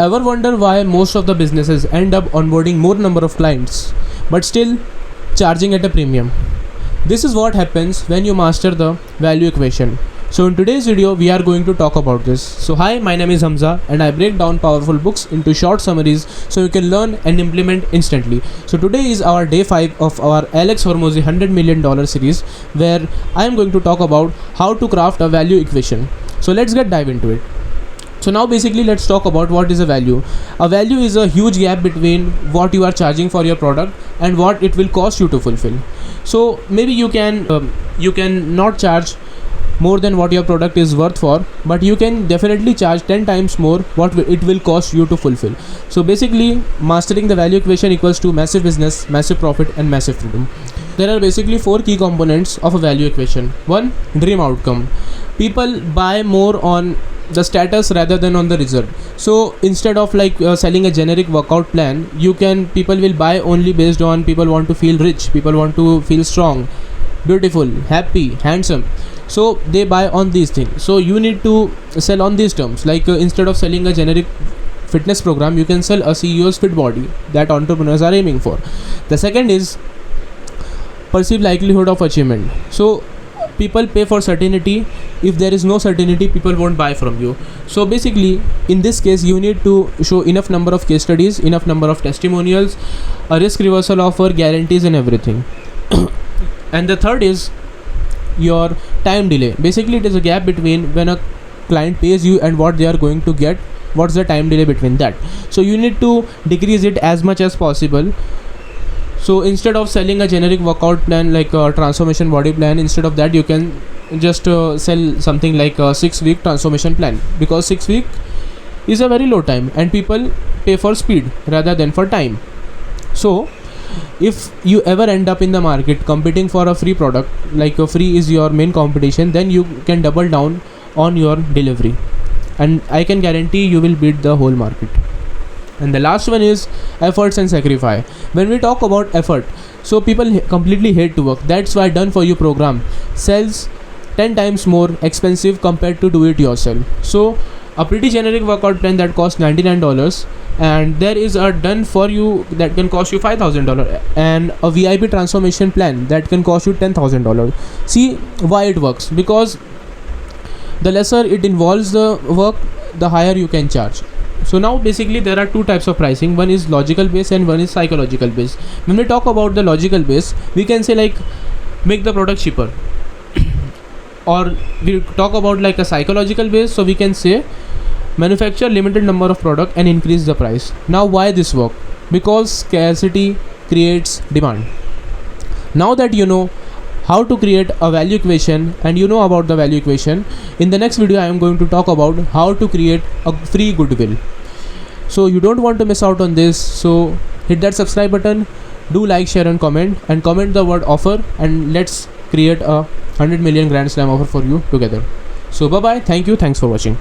Ever wonder why most of the businesses end up onboarding more number of clients but still charging at a premium? This is what happens when you master the value equation. So in today's video, we are going to talk about this. So hi, my name is Hamza and I break down powerful books into short summaries so you can learn and implement instantly. So today is our day 5 of our AlexHormozi $100 million series, where I am going to talk about how to craft a value equation. So let's dive into it. So now basically let's talk about what is a value. A value is a huge gap between what you are charging for your product and what it will cost you to fulfill. So maybe you can not charge more than what your product is worth for, but you can definitely charge 10 times more what it will cost you to fulfill. So basically, mastering the value equation equals to massive business, massive profit and massive freedom. There are basically 4 key components of a value equation. 1. Dream outcome. People buy more on the status rather than on the result. So instead of selling a generic workout plan, people will buy only based on people want to feel rich, people want to feel strong, beautiful, happy, handsome. So they buy on these things. So you need to sell on these terms. Instead of selling a generic fitness program, you can sell a CEO's fit body that entrepreneurs are aiming for. The second is perceived likelihood of achievement. So people pay for certainty. If there is no certainty, people won't buy from you. So basically, in this case, you need to show enough number of case studies, enough number of testimonials, a risk reversal offer, guarantees and everything. And the third is your time delay. Basically, it is a gap between when a client pays you and what they are going to get. What's the time delay between that? So you need to decrease it as much as possible. So instead of selling a generic workout plan like a transformation body plan, instead of that you can just sell something like a 6-week transformation plan, because 6 weeks is a very low time and people pay for speed rather than for time. So if you ever end up in the market competing for a free product, like a free is your main competition, then you can double down on your delivery and I can guarantee you will beat the whole market. And the last one is efforts and sacrifice. When we talk about effort, so people completely hate to work. That's why done for you program sells 10 times more expensive compared to do it yourself. So a pretty generic workout plan that costs $99, and there is a done for you that can cost you $5,000, and a VIP transformation plan that can cost you $10,000. See why it works? Because the lesser it involves the work, the higher you can charge. So now basically there are 2 types of pricing. One is logical based and one is psychological based. When we talk about the logical based, we can say make the product cheaper. Or we talk about a psychological base, so we can say manufacture limited number of product and increase the price. Now why this work? Because scarcity creates demand. Now that you know how to create a value equation and you know about the value equation, in the next video I am going to talk about how to create a free goodwill. So you don't want to miss out on this, so hit that subscribe button, do like, share and comment the word offer, and let's create a 100 million grand slam offer for you together. So bye bye, thanks for watching.